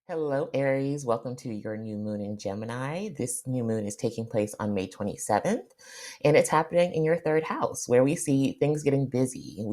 Hello, Aries. Welcome to your new moon in Gemini. This new moon is taking place on May 27th, and it's happening in your third house where we see things getting busy.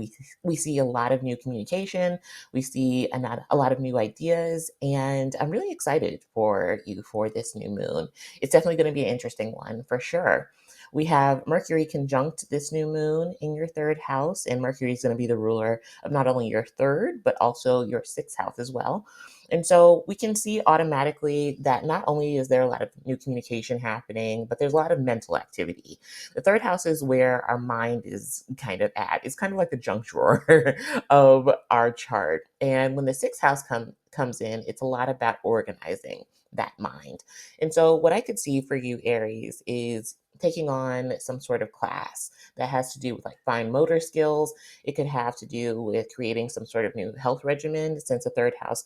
We see a lot of new communication, we see a lot of new ideas, and I'm really excited for you for this new moon. It's definitely going to be an interesting one for sure. We have Mercury conjunct this new moon in your third house, and Mercury is going to be the ruler of not only your third, but also your sixth house as well. And so we can see automatically that not only is there a lot of new communication happening, but there's a lot of mental activity. The third house is where our mind is kind of at. It's kind of like the junk drawer of our chart. And when the sixth house comes in, it's a lot about organizing that mind. And so what I could see for you, Aries, is taking on some sort of class that has to do with like fine motor skills. It could have to do with creating some sort of new health regimen, since the third house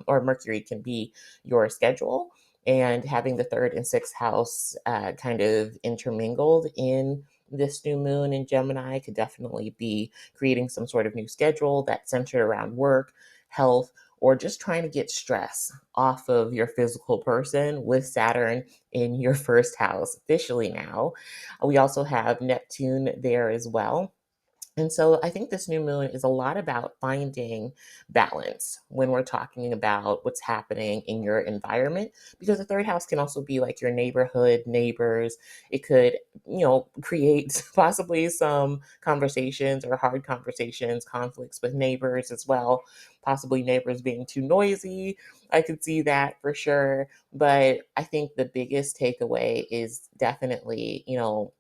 or Mercury can be your schedule, and having the third and sixth house kind of intermingled in this new moon in Gemini could definitely be creating some sort of new schedule that's centered around work, health, or just trying to get stress off of your physical person with Saturn in your first house officially now. We also have Neptune there as well. And so I think this new moon is a lot about finding balance when we're talking about what's happening in your environment, because the third house can also be like your neighborhood, neighbors. It could, create possibly some conversations or hard conversations, conflicts with neighbors as well, possibly neighbors being too noisy. I could see that for sure. But I think the biggest takeaway is definitely,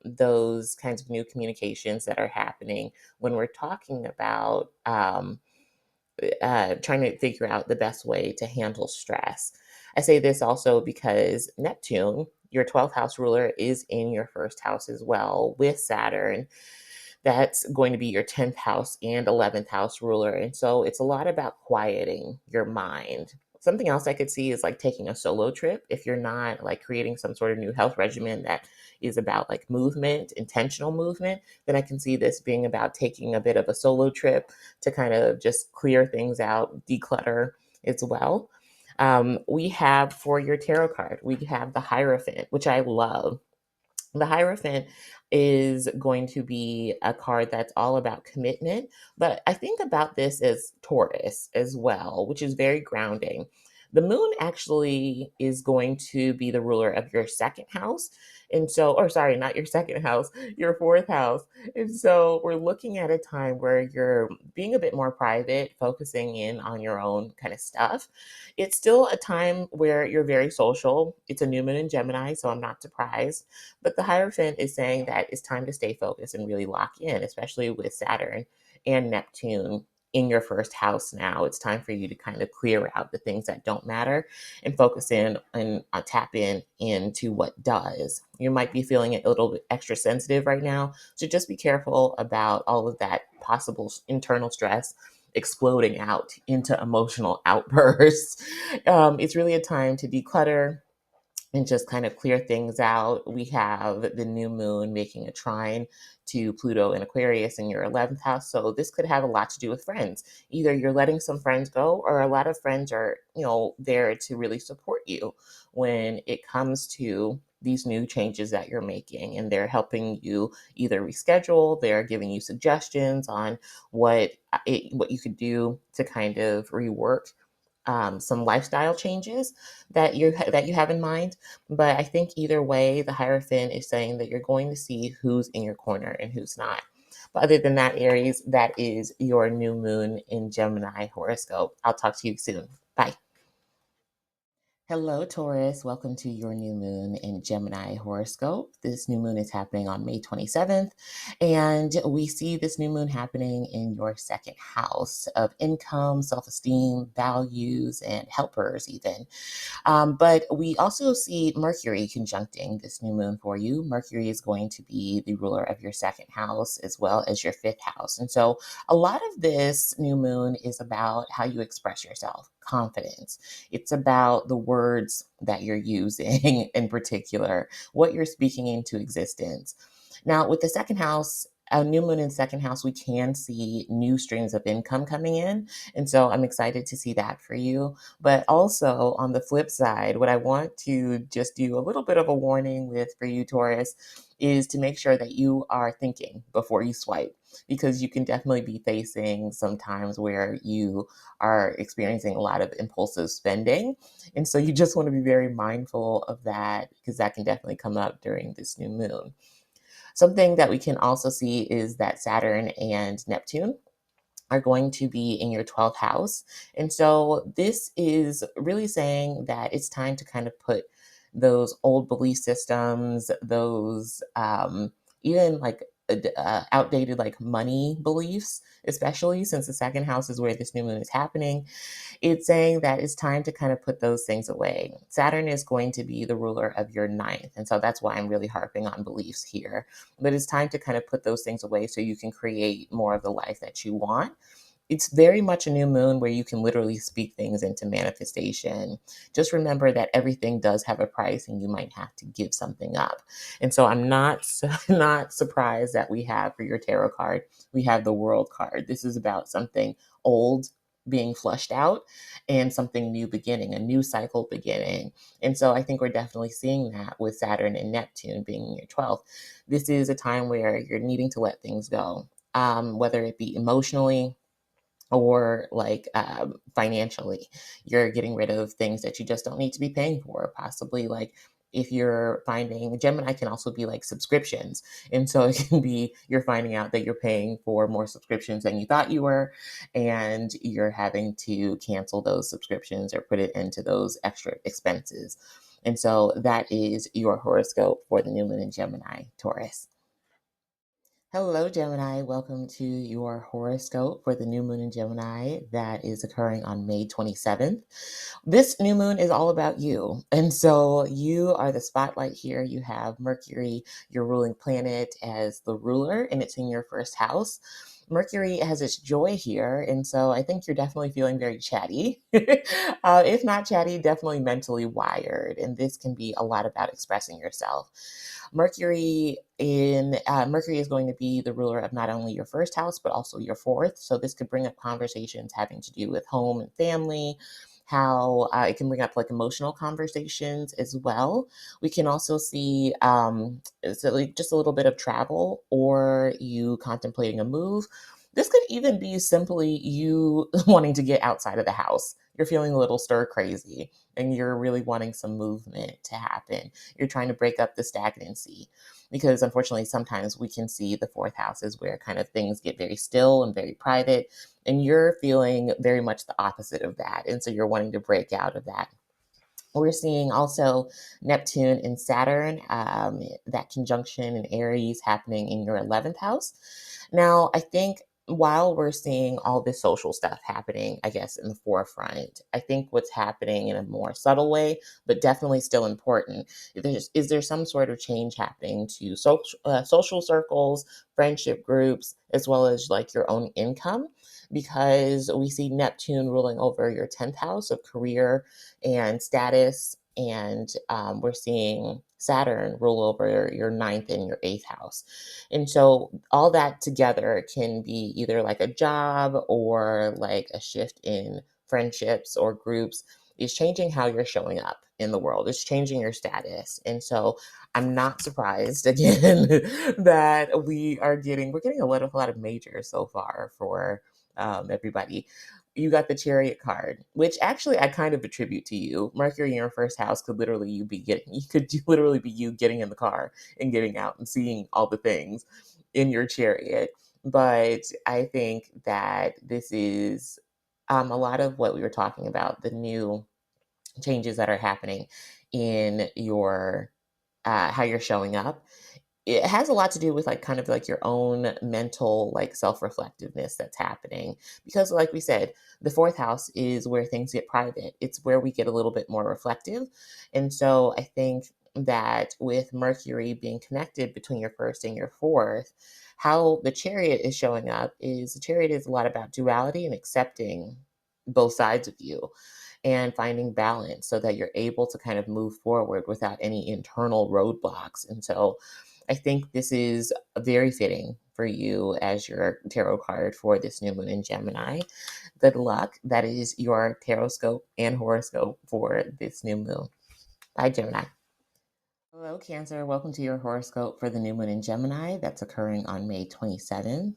those kinds of new communications that are happening when we're talking about trying to figure out the best way to handle stress. I say this also because Neptune, your 12th house ruler, is in your first house as well with Saturn. That's going to be your 10th house and 11th house ruler. And so it's a lot about quieting your mind. Something else I could see is like taking a solo trip. If you're not like creating some sort of new health regimen that is about like movement, intentional movement, then I can see this being about taking a bit of a solo trip to kind of just clear things out, declutter as well. We have for your tarot card, we have the Hierophant, which I love. The Hierophant is going to be a card that's all about commitment, but I think about this as Taurus as well, which is very grounding. The moon actually is going to be the ruler of your second house. And so, or sorry, not your second house, your fourth house. And so we're looking at a time where you're being a bit more private, focusing in on your own kind of stuff. It's still a time where you're very social. It's a new moon in Gemini, so I'm not surprised, but the Hierophant is saying that it's time to stay focused and really lock in, especially with Saturn and Neptune in your first house now. It's time for you to kind of clear out the things that don't matter and focus in and tap in into what does. You might be feeling a little bit extra sensitive right now, so just be careful about all of that possible internal stress exploding out into emotional outbursts. It's really a time to declutter and just kind of clear things out. We have the new moon making a trine to Pluto and Aquarius in your 11th house. So this could have a lot to do with friends. Either you're letting some friends go, or a lot of friends are, there to really support you when it comes to these new changes that you're making, and they're helping you either reschedule, they're giving you suggestions on what you could do to kind of rework some lifestyle changes that you have in mind. But I think either way, the Hierophant is saying that you're going to see who's in your corner and who's not. But other than that, Aries, that is your new moon in Gemini horoscope. I'll talk to you soon. Bye. Hello, Taurus. Welcome to your new moon in Gemini horoscope. This new moon is happening on May 27th, and we see this new moon happening in your second house of income, self esteem, values, and helpers, even. But we also see Mercury conjuncting this new moon for you. Mercury is going to be the ruler of your second house as well as your fifth house. And so a lot of this new moon is about how you express yourself. confidence. It's about the words that you're using in particular, what you're speaking into existence. Now, with the second house, a new moon in second house, we can see new streams of income coming in. And so I'm excited to see that for you. But also on the flip side, what I want to just do a little bit of a warning with for you, Taurus, is to make sure that you are thinking before you swipe, because you can definitely be facing some times where you are experiencing a lot of impulsive spending. And so you just want to be very mindful of that, because that can definitely come up during this new moon. Something that we can also see is that Saturn and Neptune are going to be in your 12th house. And so this is really saying that it's time to kind of put those old belief systems, those even like outdated like money beliefs, especially since the second house is where this new moon is happening. It's saying that it's time to kind of put those things away. Saturn is going to be the ruler of your ninth. And so that's why I'm really harping on beliefs here. But it's time to kind of put those things away so you can create more of the life that you want. It's very much a new moon where you can literally speak things into manifestation. Just remember that everything does have a price and you might have to give something up. And so I'm not not surprised that we have for your tarot card, we have the World card. This is about something old being flushed out and something new beginning, a new cycle beginning. And so I think we're definitely seeing that with Saturn and Neptune being in your 12th. This is a time where you're needing to let things go, whether it be emotionally or like financially. You're getting rid of things that you just don't need to be paying for, possibly like if you're finding Gemini can also be like subscriptions. And so it can be you're finding out that you're paying for more subscriptions than you thought you were, and you're having to cancel those subscriptions or put it into those extra expenses. And so that is your horoscope for the new moon in Gemini, Taurus. Hello, Gemini. Welcome to your horoscope for the new moon in Gemini that is occurring on May 27th. This new moon is all about you. And so you are the spotlight here. You have Mercury, your ruling planet, as the ruler, and it's in your first house. Mercury has its joy here. And so I think you're definitely feeling very chatty. If not chatty, definitely mentally wired. And this can be a lot about expressing yourself. Mercury is going to be the ruler of not only your first house but also your fourth. So this could bring up conversations having to do with home and family. How it can bring up like emotional conversations as well. We can also see so like just a little bit of travel or you contemplating a move. This could even be simply you wanting to get outside of the house. You're feeling a little stir crazy and you're really wanting some movement to happen. You're trying to break up the stagnancy, because unfortunately sometimes we can see the fourth house is where kind of things get very still and very private, and you're feeling very much the opposite of that, and so you're wanting to break out of that. We're seeing also Neptune and Saturn, that conjunction in Aries happening in your 11th house. Now, I think while we're seeing all this social stuff happening, I guess, in the forefront, I think what's happening in a more subtle way, but definitely still important, is there some sort of change happening to social circles, friendship groups, as well as like your own income? Because we see Neptune ruling over your 10th house of career and status. And we're seeing Saturn rule over your ninth and your eighth house. And so all that together can be either like a job or like a shift in friendships or groups is changing how you're showing up in the world. It's changing your status. And so I'm not surprised again that we're getting a lot of majors so far for everybody. You got the Chariot card, which actually I kind of attribute to you. Mercury in your first house could literally literally be you getting in the car and getting out and seeing all the things in your chariot. But I think that this is a lot of what we were talking about, the new changes that are happening in your how you're showing up. It has a lot to do with like kind of like your own mental like self-reflectiveness that's happening, because like we said, the fourth house is where things get private. It's where we get a little bit more reflective. And so I think that with Mercury being connected between your first and your fourth, how the chariot is showing up is the chariot is a lot about duality and accepting both sides of you. and finding balance so that you're able to kind of move forward without any internal roadblocks. And so I think this is very fitting for you as your tarot card for this new moon in Gemini. Good luck. That is your tarot scope and horoscope for this new moon. Bye, Gemini. Hello, Cancer. Welcome to your horoscope for the new moon in Gemini that's occurring on May 27th.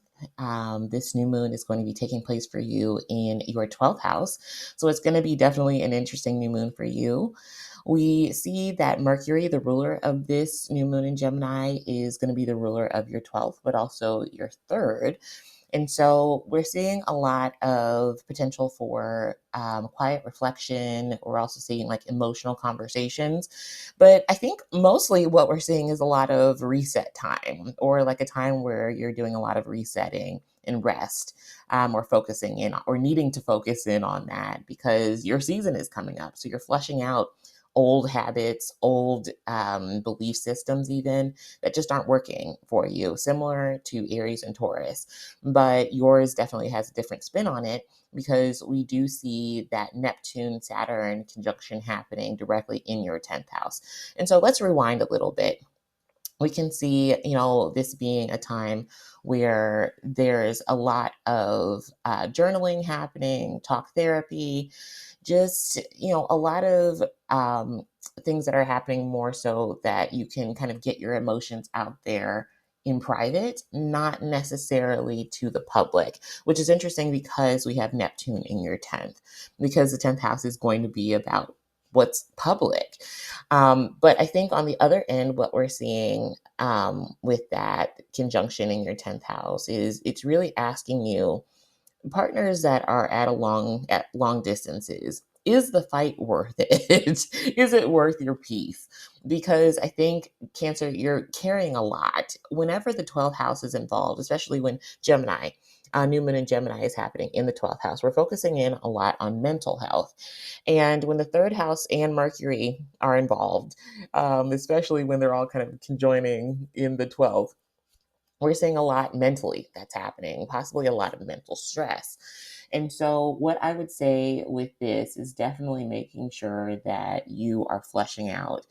This new moon is going to be taking place for you in your 12th house. So it's going to be definitely an interesting new moon for you. We see that Mercury, the ruler of this new moon in Gemini, is going to be the ruler of your 12th, but also your third. And so we're seeing a lot of potential for quiet reflection. We're also seeing like emotional conversations. But I think mostly what we're seeing is a lot of reset time, or like a time where you're doing a lot of resetting and rest, or focusing in or needing to focus in on that because your season is coming up. So you're flushing out old habits, old belief systems, even that just aren't working for you, similar to Aries and Taurus. But yours definitely has a different spin on it because we do see that Neptune Saturn conjunction happening directly in your 10th house. And so let's rewind a little bit. We can see, this being a time where there's a lot of journaling happening, talk therapy, just, a lot of things that are happening more so that you can kind of get your emotions out there in private, not necessarily to the public, which is interesting because we have Neptune in your 10th, because the 10th house is going to be about what's public. But I think on the other end, what we're seeing with that conjunction in your 10th house is it's really asking you, partners that are at long distances, is the fight worth it? Is it worth your peace? Because I think, Cancer, you're carrying a lot whenever the 12th house is involved, especially when Gemini, new moon in Gemini is happening in the 12th house. We're focusing in a lot on mental health. And when the third house and Mercury are involved, especially when they're all kind of conjoining in the 12th, we're seeing a lot mentally that's happening, possibly a lot of mental stress. And so, what I would say with this is definitely making sure that you are fleshing out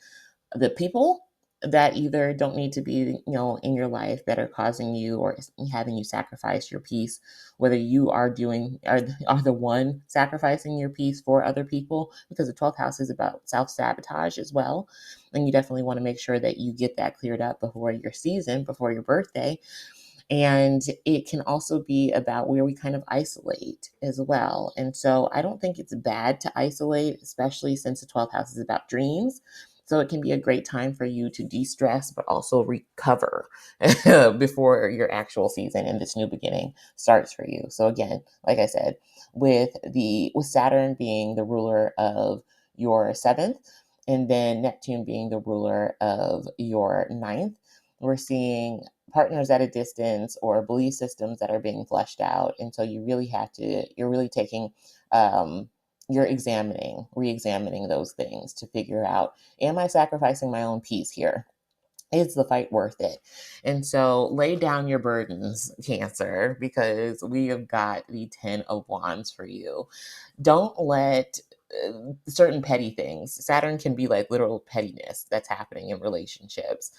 the people that either don't need to be, in your life, that are causing you or having you sacrifice your peace, whether you are the one sacrificing your peace for other people, because the 12th house is about self-sabotage as well. And you definitely want to make sure that you get that cleared up before your season, before your birthday. And it can also be about where we kind of isolate as well. And so I don't think it's bad to isolate, especially since the 12th house is about dreams. So it can be a great time for you to de-stress, but also recover before your actual season and this new beginning starts for you. So again, like I said, with Saturn being the ruler of your seventh, and then Neptune being the ruler of your ninth, we're seeing partners at a distance or belief systems that are being fleshed out. And so you're really taking, you're re-examining those things to figure out, am I sacrificing my own peace here? Is the fight worth it? And so lay down your burdens, Cancer, because we have got the 10 of Wands for you. Don't let certain petty things, Saturn can be like literal pettiness that's happening in relationships.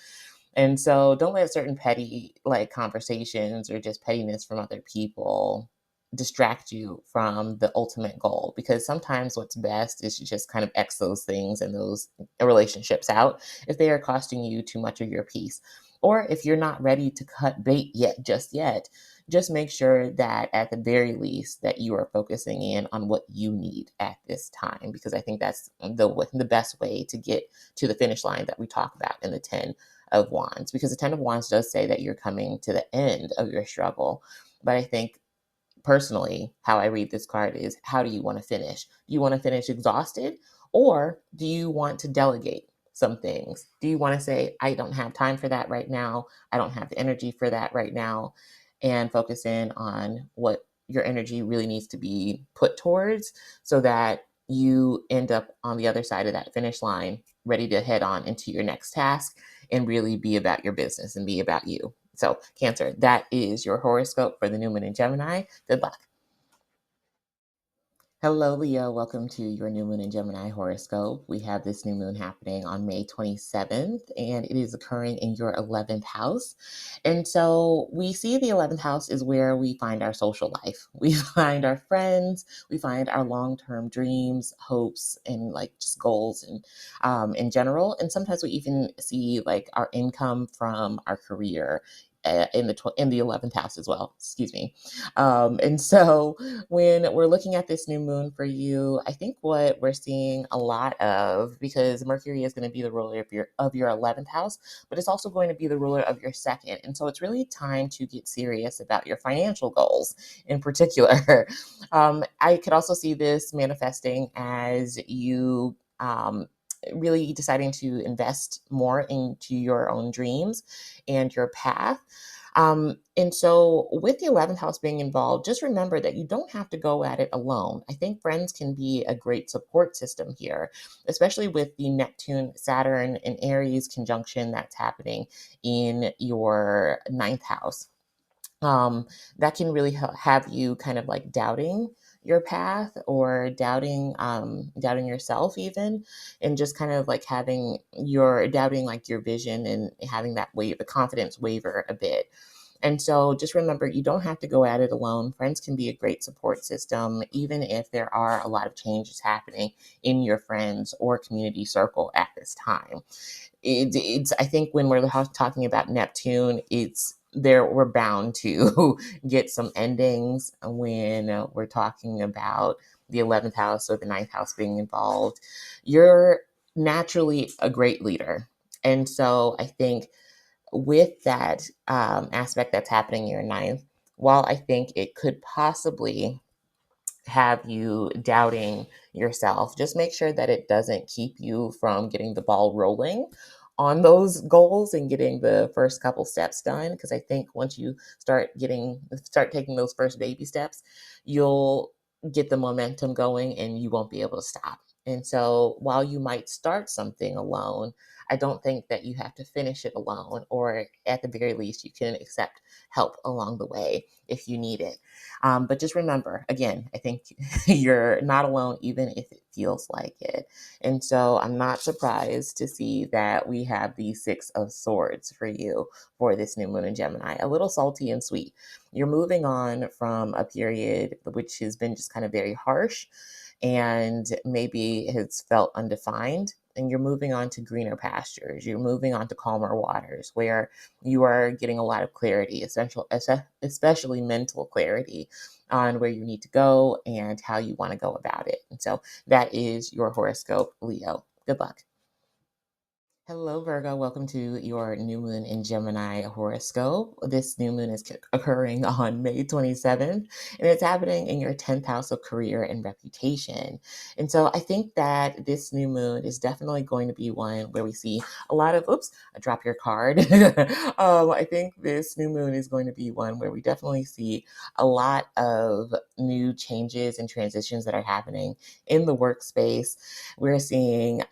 And so don't let certain petty like conversations or just pettiness from other people distract you from the ultimate goal, because sometimes what's best is to just kind of X those things and those relationships out if they are costing you too much of your peace. Or if you're not ready to cut bait yet, just make sure that at the very least that you are focusing in on what you need at this time, because I think that's the best way to get to the finish line that we talk about in the 10 of Wands, because the 10 of Wands does say that you're coming to the end of your struggle. But I think personally, how I read this card is, how do you want to finish? Do you want to finish exhausted, or do you want to delegate some things? Do you want to say, I don't have time for that right now. I don't have the energy for that right now, and focus in on what your energy really needs to be put towards so that you end up on the other side of that finish line, ready to head on into your next task and really be about your business and be about you. So, Cancer, that is your horoscope for the new moon in Gemini. Good luck. Hello, Leo. Welcome to your new moon in Gemini horoscope. We have this new moon happening on May 27th, and it is occurring in your 11th house. And so we see the 11th house is where we find our social life. We find our friends, we find our long term dreams, hopes, and like just goals and in general. And sometimes we even see like our income from our career. In the 11th house as well, excuse me. And so when we're looking at this new moon for you, I think what we're seeing a lot of, because Mercury is going to be the ruler of your 11th house, but it's also going to be the ruler of your second. And so it's really time to get serious about your financial goals in particular. I could also see this manifesting as you really deciding to invest more into your own dreams and your path. And so, with the 11th house being involved, just remember that you don't have to go at it alone. I think friends can be a great support system here, especially with the Neptune, Saturn, and Aries conjunction that's happening in your ninth house. um, that can really have you kind of like doubting your path or doubting yourself even, and just kind of like having your doubting like your vision and having that the confidence waver a bit. And so just remember, you don't have to go at it alone. Friends can be a great support system, even if there are a lot of changes happening in your friends or community circle at this time. It's I think when we're talking about Neptune, it's there we're bound to get some endings when we're talking about the 11th house or the ninth house being involved. You're naturally a great leader. And so I think with that aspect that's happening in your ninth, while I think it could possibly have you doubting yourself, just make sure that it doesn't keep you from getting the ball rolling on those goals and getting the first couple steps done. Because I think once you start taking those first baby steps, you'll get the momentum going and you won't be able to stop. And so while you might start something alone, I don't think that you have to finish it alone, or at the very least, you can accept help along the way if you need it. But just remember, again, I think you're not alone, even if it feels like it. And so I'm not surprised to see that we have the Six of Swords for you for this new moon in Gemini. A little salty and sweet. You're moving on from a period which has been just kind of very harsh and maybe has felt undefined. And you're moving on to greener pastures. You're moving on to calmer waters where you are getting a lot of clarity, especially mental clarity on where you need to go and how you want to go about it. And so that is your horoscope, Leo. Good luck. Hello, Virgo. Welcome to your new moon in Gemini horoscope. This new moon is occurring on May 27th, and it's happening in your 10th house of career and reputation. And so I think that this new moon is definitely going to be one where we see a lot of, oops, I dropped your card. I think this new moon is going to be one where we definitely see a lot of new changes and transitions that are happening in the workspace. We're seeing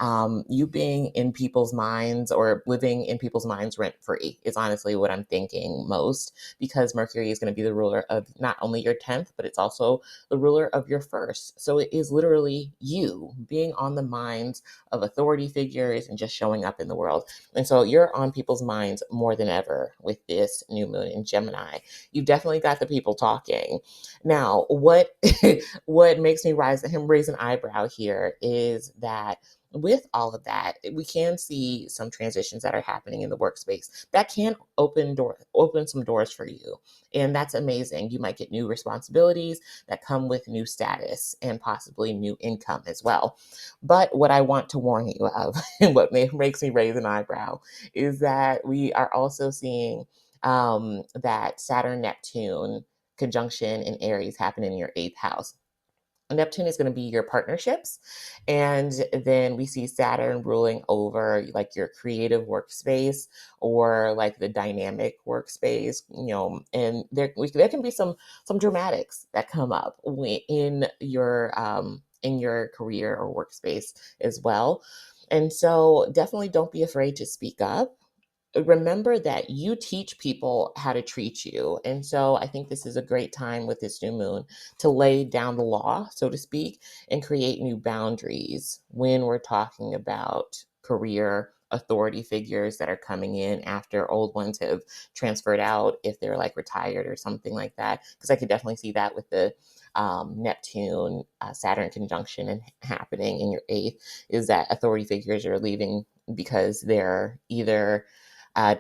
you being in people's minds or living in people's minds rent free is honestly what I'm thinking most, because Mercury is going to be the ruler of not only your 10th, but it's also the ruler of your first. So it is literally you being on the minds of authority figures and just showing up in the world. And so you're on people's minds more than ever with this new moon in Gemini. You've definitely got the people talking. Now, what what makes me raise an eyebrow here is that with all of that, we can see some transitions that are happening in the workspace that can open some doors for you. And that's amazing. You might get new responsibilities that come with new status and possibly new income as well. But what I want to warn you of, and what makes me raise an eyebrow, is that we are also seeing that Saturn Neptune conjunction in Aries happen in your eighth house. Neptune is going to be your partnerships. And then we see Saturn ruling over like your creative workspace or like the dynamic workspace, and there can be some dramatics that come up in your career or workspace as well. And so definitely don't be afraid to speak up. remember that you teach people how to treat you. And so I think this is a great time with this new moon to lay down the law, so to speak, and create new boundaries when we're talking about career authority figures that are coming in after old ones have transferred out, if they're like retired or something like that. Because I could definitely see that with the Neptune Saturn conjunction and happening in your eighth, is that authority figures are leaving because they're either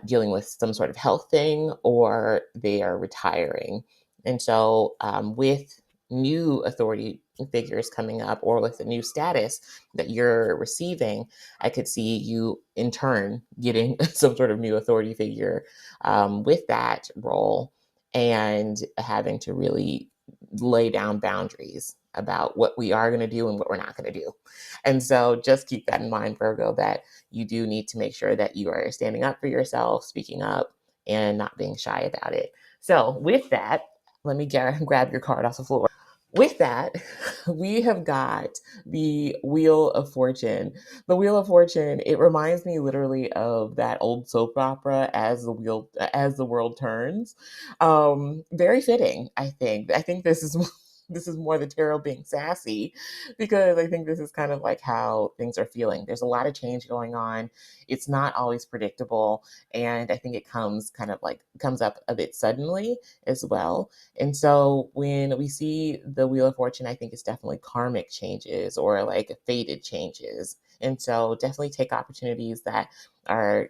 dealing with some sort of health thing or they are retiring. And so, with new authority figures coming up or with a new status that you're receiving, I could see you in turn getting some sort of new authority figure with that role and having to really lay down boundaries about what we are going to do and what we're not going to do. And so just keep that in mind, Virgo, that you do need to make sure that you are standing up for yourself, speaking up, and not being shy about it. So, with that, let me grab your card off the floor. With that, we have got the Wheel of Fortune. The Wheel of Fortune, it reminds me literally of that old soap opera, as the world turns. Very fitting, I think. I think this is this is more the tarot being sassy, because I think this is kind of like how things are feeling. There's a lot of change going on. It's not always predictable, and I think it comes up a bit suddenly as well. And so when we see the Wheel of Fortune, I think it's definitely karmic changes or like fated changes. And so definitely take opportunities that are,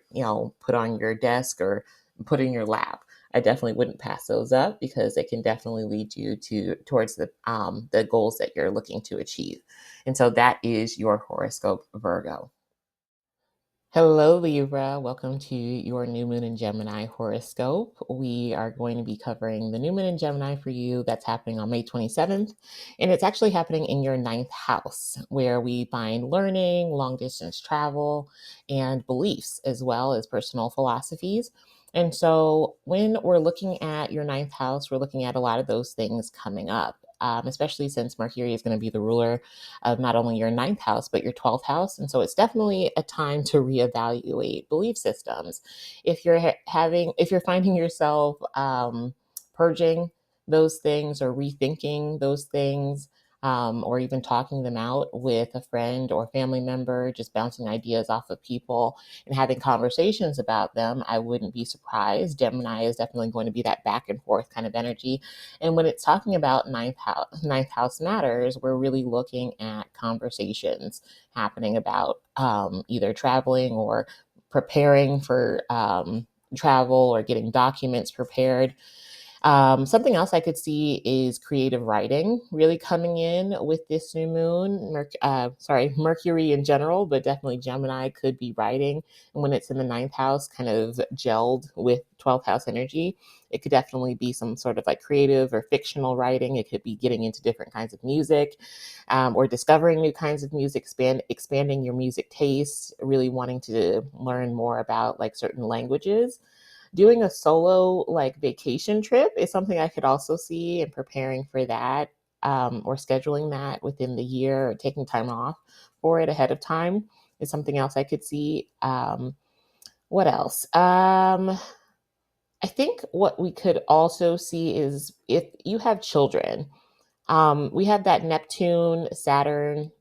put on your desk or put in your lap. I definitely wouldn't pass those up because it can definitely lead you towards the goals that you're looking to achieve. And so that is your horoscope, Virgo. Hello, Libra. Welcome to your new moon in Gemini horoscope. We are going to be covering the new moon in Gemini for you. That's happening on May 27th. And it's actually happening in your ninth house, where we find learning, long distance travel, and beliefs, as well as personal philosophies. And so when we're looking at your ninth house, we're looking at a lot of those things coming up. Especially since Mercury is going to be the ruler of not only your ninth house, but your 12th house. And so it's definitely a time to reevaluate belief systems. If you're finding yourself purging those things or rethinking those things, or even talking them out with a friend or family member, just bouncing ideas off of people and having conversations about them, I wouldn't be surprised. Gemini is definitely going to be that back and forth kind of energy. And when it's talking about ninth house matters, we're really looking at conversations happening about either traveling or preparing for travel or getting documents prepared. Something else I could see is creative writing really coming in with this new moon. Mercury in general, but definitely Gemini could be writing. And when it's in the ninth house, kind of gelled with 12th house energy, it could definitely be some sort of like creative or fictional writing. It could be getting into different kinds of music, or discovering new kinds of music, expanding your music taste, really wanting to learn more about like certain languages. Doing a solo like vacation trip is something I could also see, and preparing for that, or scheduling that within the year, or taking time off for it ahead of time is something else I could see. What else? I think what we could also see is if you have children, we have that Neptune Saturn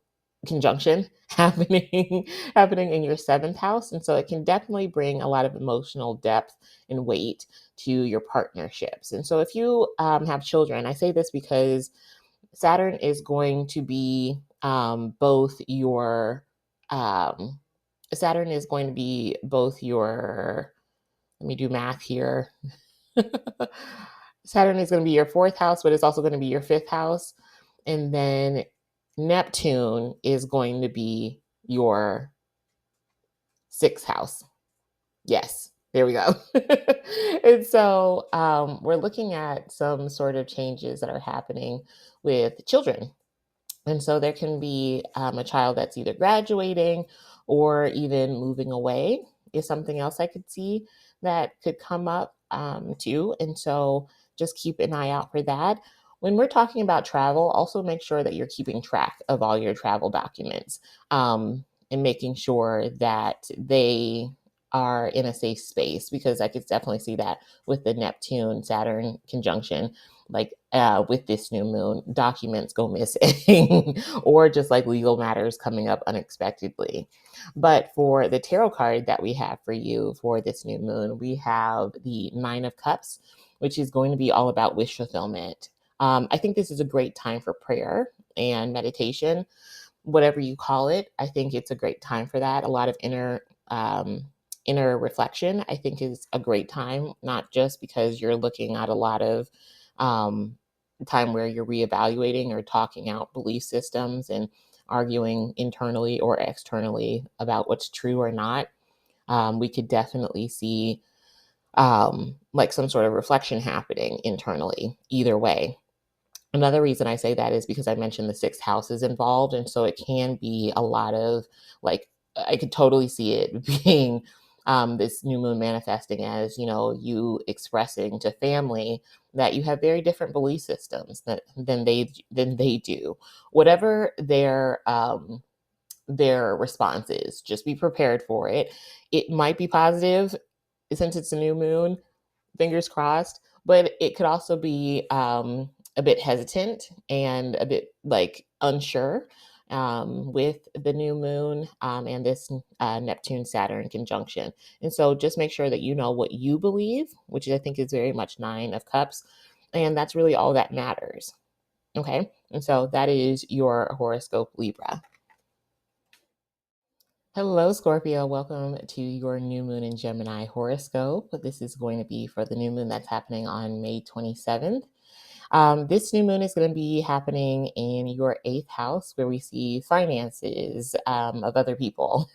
conjunction happening in your seventh house, and so it can definitely bring a lot of emotional depth and weight to your partnerships. And so if you have children, I say this because Saturn is going to be both your um, Saturn is going to be both your, let me do math here. Saturn is going to be your fourth house, but it's also going to be your fifth house. And then Neptune is going to be your sixth house. Yes, there we go. And so we're looking at some sort of changes that are happening with children. And so there can be a child that's either graduating or even moving away, is something else I could see that could come up too. And so just keep an eye out for that. When we're talking about travel, also make sure that you're keeping track of all your travel documents, and making sure that they are in a safe space, because I could definitely see that with the Neptune Saturn conjunction. Like with this new moon, documents go missing, or just like legal matters coming up unexpectedly. But for the tarot card that we have for you for this new moon, we have the Nine of Cups, which is going to be all about wish fulfillment. I think this is a great time for prayer and meditation, whatever you call it. I think it's a great time for that. A lot of inner reflection, I think, is a great time, not just because you're looking at a lot of um, time where you're reevaluating or talking out belief systems and arguing internally or externally about what's true or not. We could definitely see like some sort of reflection happening internally, either way. Another reason I say that is because I mentioned the sixth house is involved. And so it can be a lot of like, I could totally see it being this new moon manifesting as, you expressing to family that you have very different belief systems than they do. Whatever their response is, just be prepared for it. It might be positive since it's a new moon, fingers crossed, but it could also be a bit hesitant and a bit like unsure with the new moon and this Neptune Saturn conjunction. And so just make sure that you know what you believe, which I think is very much Nine of Cups. And that's really all that matters. Okay. And so that is your horoscope, Libra. Hello, Scorpio. Welcome to your new moon in Gemini horoscope. This is going to be for the new moon that's happening on May 27th. This new moon is going to be happening in your eighth house, where we see finances of other people,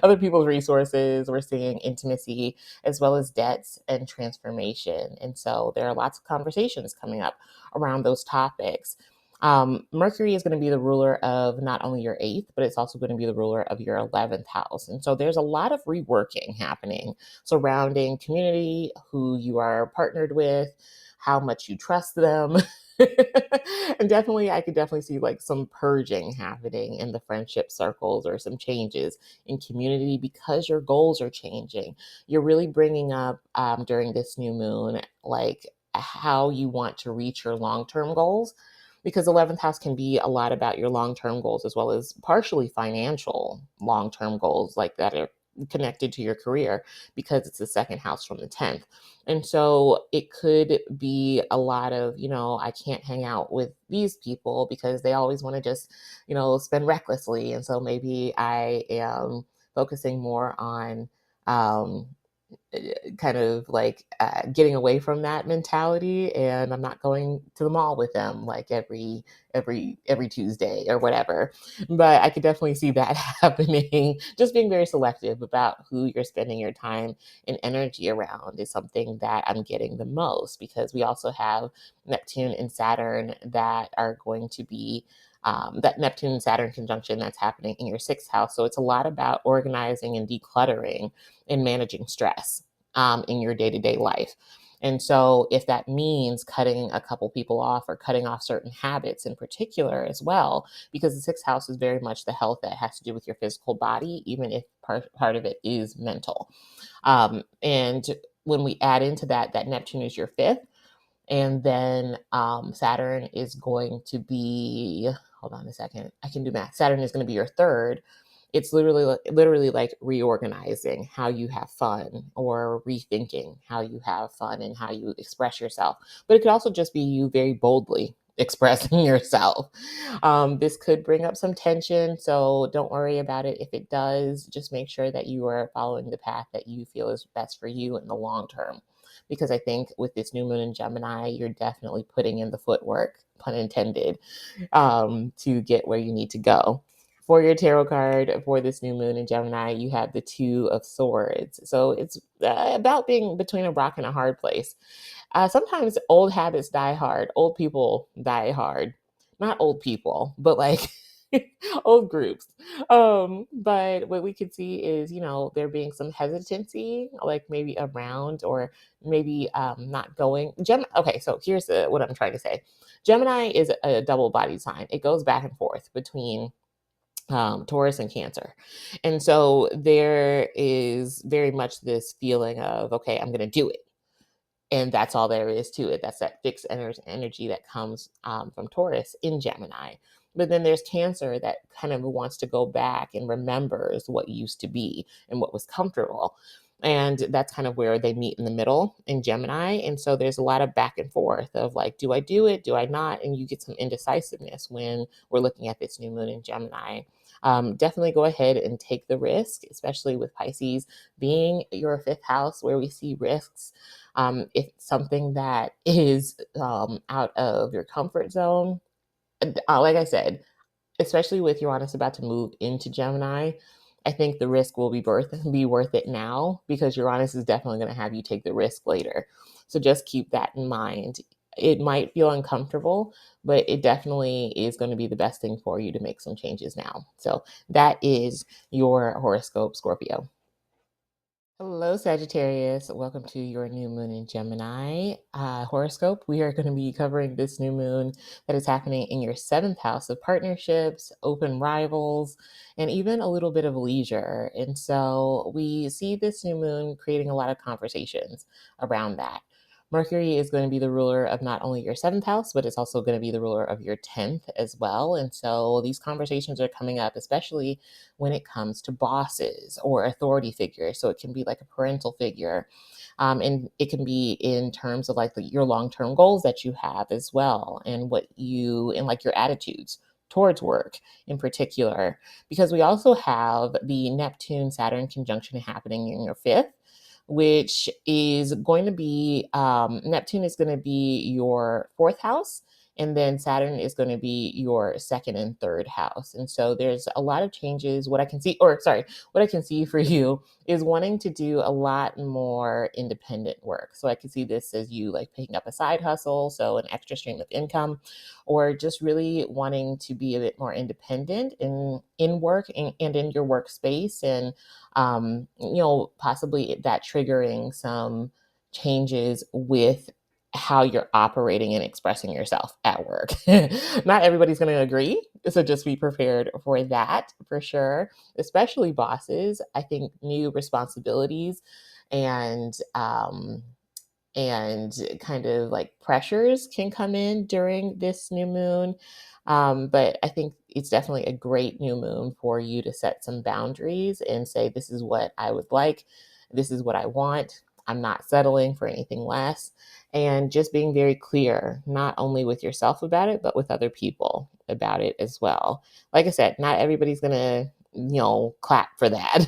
other people's resources. We're seeing intimacy as well as debts and transformation. And so there are lots of conversations coming up around those topics. Mercury is going to be the ruler of not only your eighth, but it's also going to be the ruler of your 11th house. And so there's a lot of reworking happening surrounding community, who you are partnered with, how much you trust them. And definitely, I could definitely see like some purging happening in the friendship circles, or some changes in community because your goals are changing. You're really bringing up during this new moon, like how you want to reach your long term goals, because 11th house can be a lot about your long-term goals as well as partially financial long-term goals, like that are connected to your career, because it's the second house from the 10th. And so it could be a lot of, I can't hang out with these people because they always want to just, spend recklessly. And so maybe I am focusing more on um, kind of like getting away from that mentality, and I'm not going to the mall with them like every Tuesday or whatever. But I could definitely see that happening. Just being very selective about who you're spending your time and energy around is something that I'm getting the most, because we also have Neptune and Saturn that are going to be that Neptune and Saturn conjunction that's happening in your sixth house. So it's a lot about organizing and decluttering and managing stress in your day to day life. And so, if that means cutting a couple people off, or cutting off certain habits in particular as well, because the sixth house is very much the health that has to do with your physical body, even if part of it is mental. And when we add into that, that Neptune is your fifth, and then Saturn is going to be, hold on a second, I can do math. Saturn is going to be your third. It's literally like reorganizing how you have fun, or rethinking how you have fun and how you express yourself. But it could also just be you very boldly expressing yourself. This could bring up some tension, so don't worry about it. If it does, just make sure that you are following the path that you feel is best for you in the long term. Because I think with this new moon in Gemini, you're definitely putting in the footwork, pun intended, to get where you need to go. For your tarot card for this new moon in Gemini, you have the Two of Swords. So it's about being between a rock and a hard place. Sometimes old habits die hard. Old people die hard. Not old people, but like old groups. But what we could see is, there being some hesitancy, like maybe around, or maybe not going. Okay, so here's what I'm trying to say. Gemini is a double body sign. It goes back and forth between Taurus and Cancer. And so there is very much this feeling of, okay, I'm going to do it. And that's all there is to it. That's that fixed energy that comes from Taurus in Gemini. But then there's Cancer that kind of wants to go back and remembers what used to be and what was comfortable. And that's kind of where they meet in the middle in Gemini. And so there's a lot of back and forth of like, do I do it? Do I not? And you get some indecisiveness when we're looking at this new moon in Gemini. Definitely go ahead and take the risk, especially with Pisces being your fifth house where we see risks. If it's something that is out of your comfort zone, like I said, especially with Uranus about to move into Gemini, I think the risk will be worth it now because Uranus is definitely going to have you take the risk later. So just keep that in mind. It might feel uncomfortable, but it definitely is going to be the best thing for you to make some changes now. So that is your horoscope, Scorpio. Hello, Sagittarius. Welcome to your new moon in Gemini horoscope. We are going to be covering this new moon that is happening in your seventh house of partnerships, open rivals, and even a little bit of leisure. And so we see this new moon creating a lot of conversations around that. Mercury is going to be the ruler of not only your seventh house, but it's also going to be the ruler of your 10th as well. And so these conversations are coming up, especially when it comes to bosses or authority figures. So it can be like a parental figure. And it can be in terms of like your long-term goals that you have as well, and like your attitudes towards work in particular, because we also have the Neptune Saturn conjunction happening in your fifth, which is going to be Neptune is going to be your fourth house, and then Saturn is going to be your second and third house. And so there's a lot of changes. What I can see for you is wanting to do a lot more independent work. So I can see this as you like picking up a side hustle, so an extra stream of income, or just really wanting to be a bit more independent in work and in your workspace, and possibly that triggering some changes with how you're operating and expressing yourself at work. Not everybody's going to agree, so just be prepared for that for sure, especially bosses. I think new responsibilities and and kind of like pressures can come in during this new moon. But I think it's definitely a great new moon for you to set some boundaries and say, this is what I would like, this is what I want. I'm not settling for anything less. And just being very clear, not only with yourself about it, but with other people about it as well. Like I said, not everybody's going to clap for that.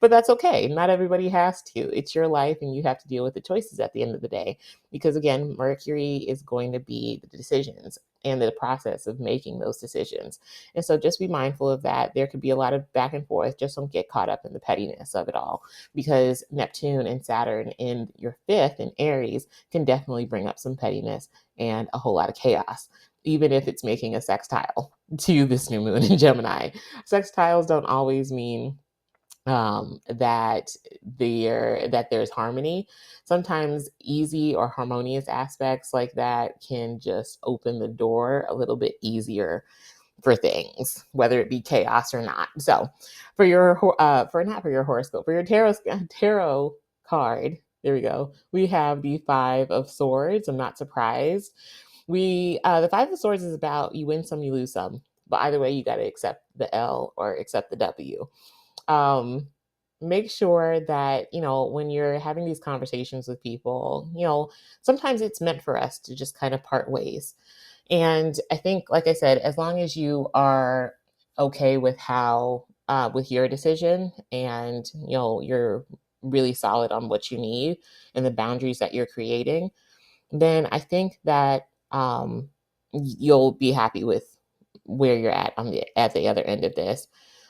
But that's okay. Not everybody has to. It's your life and you have to deal with the choices at the end of the day. Because again, Mercury is going to be the decisions and the process of making those decisions. And so just be mindful of that. There could be a lot of back and forth. Just don't get caught up in the pettiness of it all, because Neptune and Saturn in your fifth in Aries can definitely bring up some pettiness and a whole lot of chaos, even if it's making a sextile to this new moon in Gemini. Sextiles don't always mean that there's harmony. Sometimes easy or harmonious aspects like that can just open the door a little bit easier for things, whether it be chaos or not. So, for not for your horoscope, for your tarot card, there we go. We have the Five of Swords. I'm not surprised. The Five of Swords is about you win some, you lose some. But either way, you got to accept the L or accept the W. um, Make sure that, when you're having these conversations with people, sometimes it's meant for us to just kind of part ways. And I think, like I said, as long as you are okay with with your decision, and, you're really solid on what you need and the boundaries that you're creating, then I think that you'll be happy with where you're at the other end of this.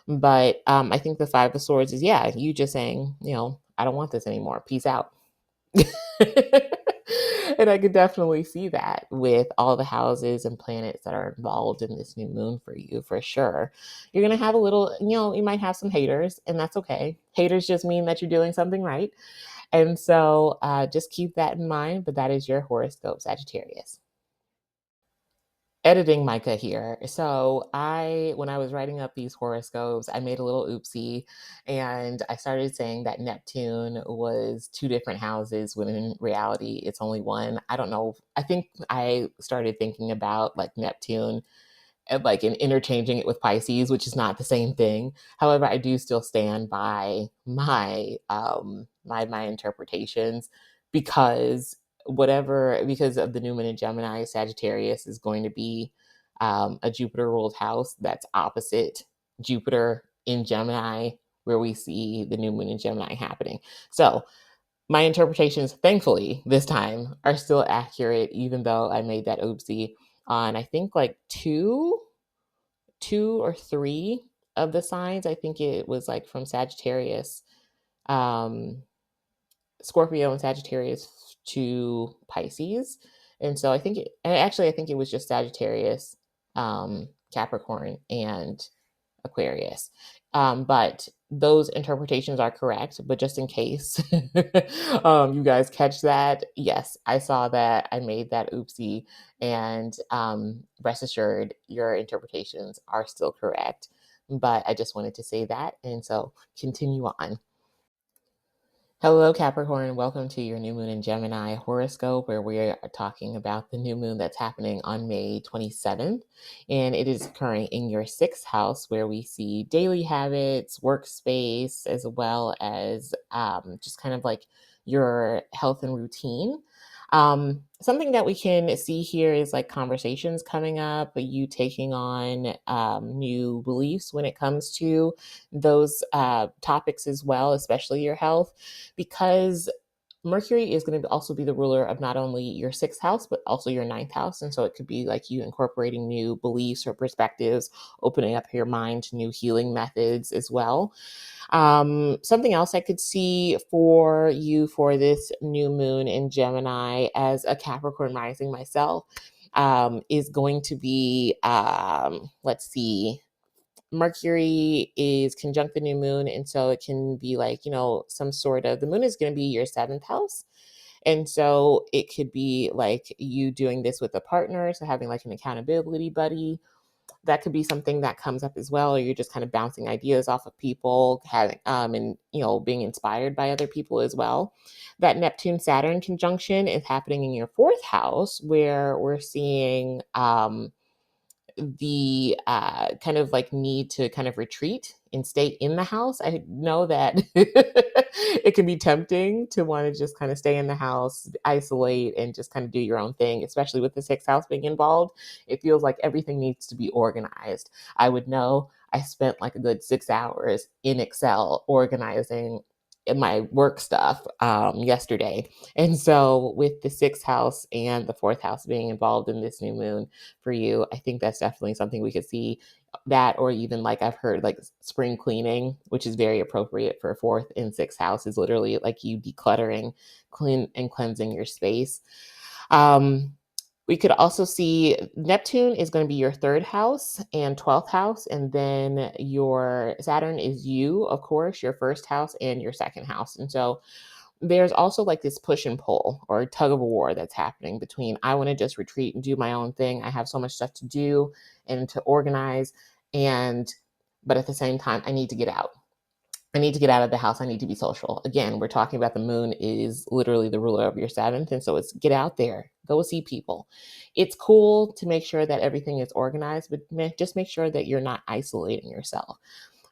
But I think the Five of Swords is, yeah, you just saying, I don't want this anymore. Peace out. And I could definitely see that with all the houses and planets that are involved in this new moon for you, for sure. You're going to have a little, you might have some haters, and that's okay. Haters just mean that you're doing something right. And so just keep that in mind. But that is your horoscope, Sagittarius. Editing Micah here. So when I was writing up these horoscopes, I made a little oopsie and I started saying that Neptune was two different houses when in reality it's only one. I don't know. I think I started thinking about like Neptune like and interchanging it with Pisces, which is not the same thing. However, I do still stand by my interpretations because because of the new moon in Gemini, Sagittarius is going to be a Jupiter ruled house that's opposite Jupiter in Gemini, where we see the new moon in Gemini happening. So my interpretations, thankfully, this time are still accurate, even though I made that oopsie on I think like two or three of the signs. I think it was like from Sagittarius, um, Scorpio and Sagittarius to Pisces. And so I think it was just Sagittarius, Capricorn, and Aquarius. But those interpretations are correct. But just in case you guys catch that, yes, I saw that. I made that oopsie. And rest assured, your interpretations are still correct. But I just wanted to say that. And so continue on. Hello, Capricorn. Welcome to your new moon in Gemini horoscope, where we are talking about the new moon that's happening on May 27th. And it is occurring in your sixth house, where we see daily habits, workspace, as well as just kind of like your health and routine. Something that we can see here is like conversations coming up, you taking on new beliefs when it comes to those topics as well, especially your health, because Mercury is going to also be the ruler of not only your sixth house, but also your ninth house. And so it could be like you incorporating new beliefs or perspectives, opening up your mind to new healing methods as well. Something else I could see for you for this new moon in Gemini as a Capricorn rising myself is going to be, let's see, Mercury is conjunct the new moon. And so it can be like, some sort of, the moon is going to be your seventh house. And so it could be like you doing this with a partner. So having like an accountability buddy, that could be something that comes up as well, or you're just kind of bouncing ideas off of people, having and being inspired by other people as well. That Neptune Saturn conjunction is happening in your fourth house, where we're seeing the kind of like need to kind of retreat and stay in the house. I know that it can be tempting to want to just kind of stay in the house, isolate, and just kind of do your own thing, especially with the sixth house being involved. It feels like everything needs to be organized. I would know I spent like a good 6 hours in Excel organizing my work stuff yesterday. And so, with the sixth house and the fourth house being involved in this new moon, for you, I think that's definitely something we could see that, or even like I've heard like spring cleaning, which is very appropriate for fourth and sixth house, is literally like you decluttering, clean and cleansing your space. Um, we could also see Neptune is going to be your third house and 12th house. And then your Saturn is you, of course, your first house and your second house. And so there's also like this push and pull or tug of war that's happening between I want to just retreat and do my own thing. I have so much stuff to do and to organize, and but at the same time I need to get out. I need to get out of the house. I need to be social. Again, we're talking about the moon is literally the ruler of your seventh. And so it's get out there, go see people. It's cool to make sure that everything is organized, but just make sure that you're not isolating yourself.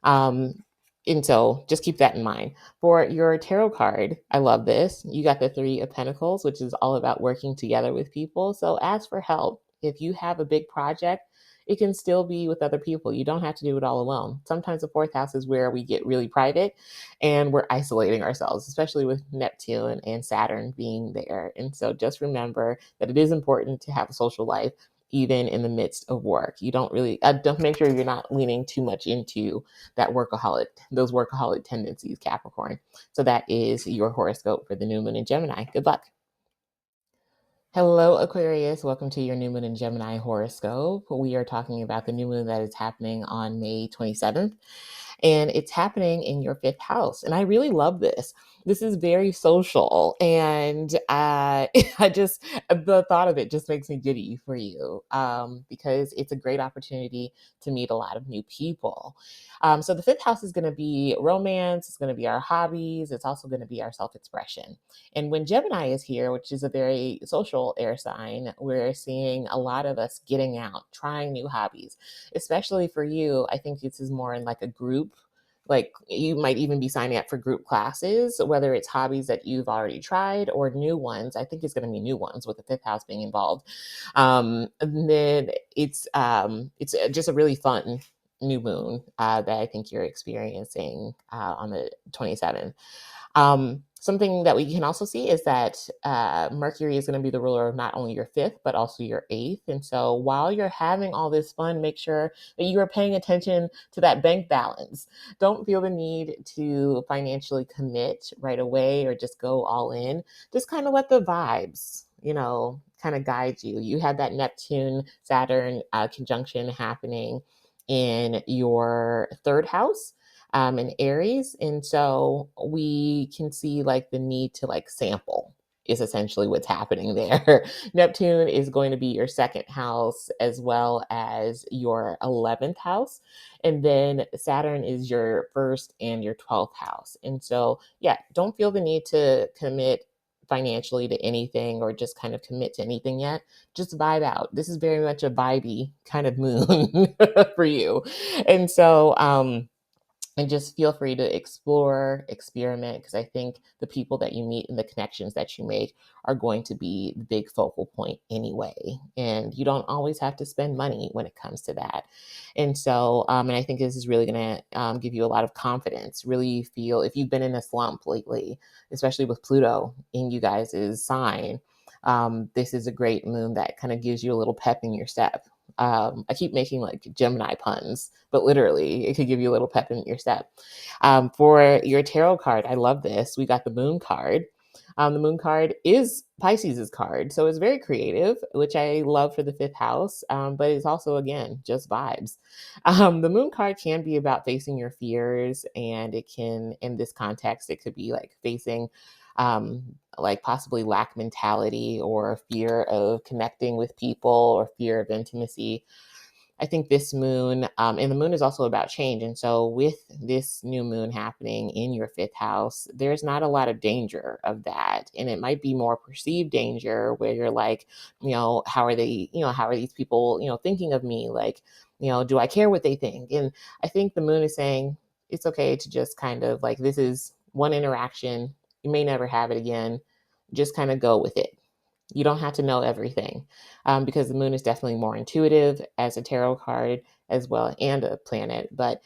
Um, and so just keep that in mind. For your tarot card, I love this. You got the Three of Pentacles, which is all about working together with people. So ask for help. If you have a big project, it can still be with other people. You don't have to do it all alone. Sometimes the fourth house is where we get really private and we're isolating ourselves, especially with Neptune and Saturn being there. And so just remember that it is important to have a social life even in the midst of work. You don't make sure you're not leaning too much into those workaholic tendencies, Capricorn. So that is your horoscope for the new moon in Gemini. Good luck. Hello, Aquarius. Welcome to your new moon in Gemini horoscope. We are talking about the new moon that is happening on May 27th, and it's happening in your fifth house. And I really love this This is very social, and I just the thought of it just makes me giddy for you, because it's a great opportunity to meet a lot of new people. So the fifth house is going to be romance. It's going to be our hobbies. It's also going to be our self-expression. And when Gemini is here, which is a very social air sign, we're seeing a lot of us getting out, trying new hobbies, especially for you. I think this is more in like a group, like you might even be signing up for group classes, whether it's hobbies that you've already tried or new ones. I think it's going to be new ones with the fifth house being involved. And then it's just a really fun new moon that I think you're experiencing on the 27th. Something that we can also see is that Mercury is going to be the ruler of not only your fifth, but also your eighth. And so while you're having all this fun, make sure that you are paying attention to that bank balance. Don't feel the need to financially commit right away or just go all in. Just kind of let the vibes, kind of guide you. You had that Neptune Saturn conjunction happening in your third house in Aries. And so we can see like the need to like sample is essentially what's happening there. Neptune is going to be your second house as well as your 11th house. And then Saturn is your first and your 12th house. And so, yeah, don't feel the need to commit financially to anything or just kind of commit to anything yet. Just vibe out. This is very much a vibey kind of moon for you. And so, and just feel free to explore, experiment, because I think the people that you meet and the connections that you make are going to be the big focal point anyway. And you don't always have to spend money when it comes to that. And so, and I think this is really going to give you a lot of confidence. Really feel if you've been in a slump lately, especially with Pluto in you guys' sign. This is a great moon that kind of gives you a little pep in your step. I keep making like Gemini puns, but literally it could give you a little pep in your step. For your tarot card, I love this. We got the moon card. The moon card is Pisces' card, so it's very creative, which I love for the fifth house, but it's also, again, just vibes. The moon card can be about facing your fears, and it can, in this context, it could be like facing like possibly lack mentality or fear of connecting with people or fear of intimacy. I think this moon, and the moon is also about change. And so, with this new moon happening in your fifth house, there's not a lot of danger of that. And it might be more perceived danger where you're like, how are they, how are these people, thinking of me? Like, do I care what they think? And I think the moon is saying it's okay to just kind of like, this is one interaction. You may never have it again. Just kind of go with it. You don't have to know everything, because the moon is definitely more intuitive as a tarot card as well and a planet. But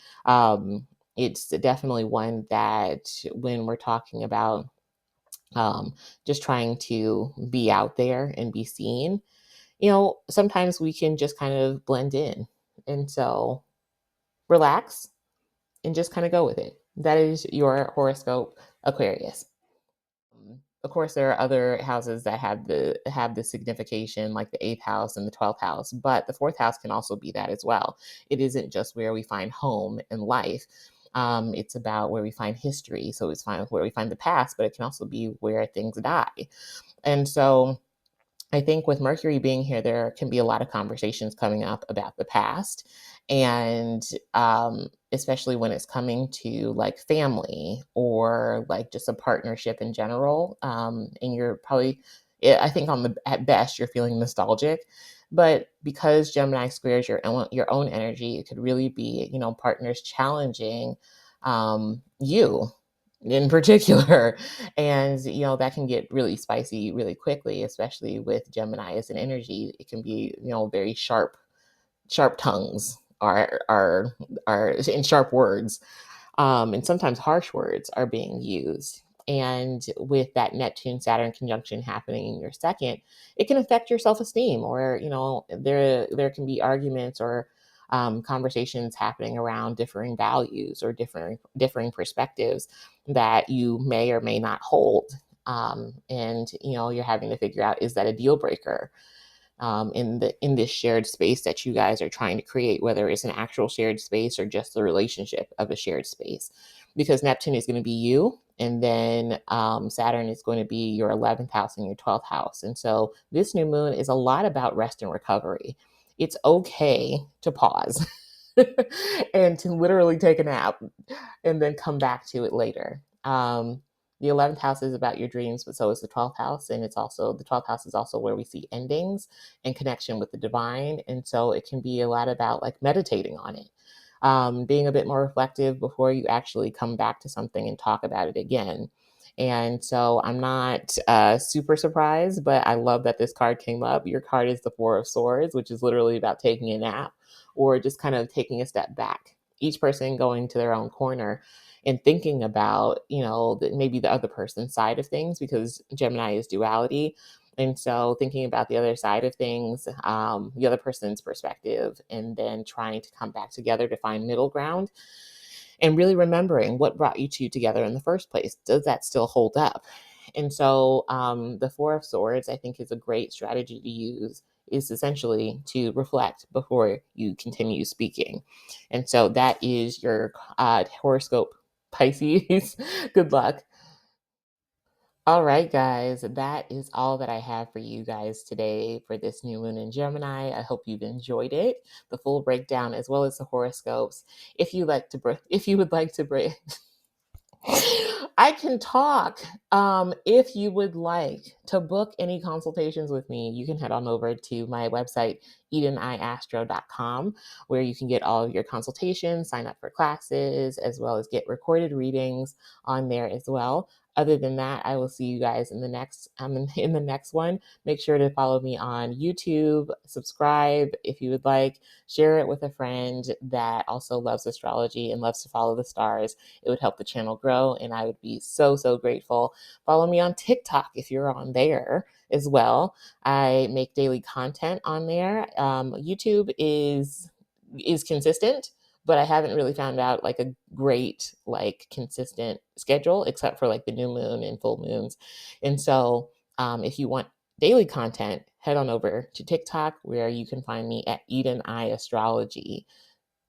it's definitely one that when we're talking about just trying to be out there and be seen, sometimes we can just kind of blend in. And so relax and just kind of go with it. That is your horoscope, Aquarius. Of course, there are other houses that have the signification, like the eighth house and the 12th house, but the fourth house can also be that as well. It isn't just where we find home in life. It's about where we find history. So it's where we find the past, but it can also be where things die. And so I think with Mercury being here, there can be a lot of conversations coming up about the past. And especially when it's coming to like family or like just a partnership in general. And you're probably, I think at best, you're feeling nostalgic. But because Gemini squares your own energy, it could really be, partners challenging you in particular. And that can get really spicy really quickly, especially with Gemini as an energy. It can be very sharp tongues are in sharp words, and sometimes harsh words are being used. And with that Neptune Saturn conjunction happening in your second, it can affect your self esteem, or there can be arguments or conversations happening around differing values or differing perspectives that you may or may not hold. And you're having to figure out, is that a deal breaker in this shared space that you guys are trying to create, whether it's an actual shared space or just the relationship of a shared space. because Neptune is going to be you. And then Saturn is going to be your 11th house and your 12th house. And so this new moon is a lot about rest and recovery. It's okay to pause and to literally take a nap and then come back to it later. The 11th house is about your dreams, but so is the 12th house. And it's also, the 12th house is also where we see endings and connection with the divine. And so it can be a lot about like meditating on it, being a bit more reflective before you actually come back to something and talk about it again. And so I'm not super surprised, but I love that this card came up. Your card is the Four of Swords, which is literally about taking a nap or just kind of taking a step back. Each person going to their own corner and thinking about, maybe the other person's side of things, because Gemini is duality. And so thinking about the other side of things, the other person's perspective, and then trying to come back together to find middle ground and really remembering what brought you two together in the first place. Does that still hold up? And so the Four of Swords, I think, is a great strategy to use, is essentially to reflect before you continue speaking. And so that is your horoscope, Pisces. Good luck. All right, guys, that is all that I have for you guys today for this new moon in Gemini. I hope you've enjoyed it, the full breakdown as well as the horoscopes. If you would like to break, I can talk. If you would like to book any consultations with me, you can head on over to my website, edeniastro.com, where you can get all of your consultations, sign up for classes, as well as get recorded readings on there as well. Other than that, I will see you guys in the next in the next one. Make sure to follow me on YouTube, subscribe if you would like, share it with a friend that also loves astrology and loves to follow the stars. It would help the channel grow, and I would be so, so grateful. Follow me on TikTok if you're on there as well. I make daily content on there. YouTube is consistent, but I haven't really found out like a great, like consistent schedule, except for like the new moon and full moons. And so if you want daily content, head on over to TikTok, where you can find me at Eden Eye Astrology.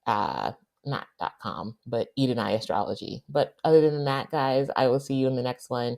Not .com, but Eden Eye Astrology. But other than that, guys, I will see you in the next one.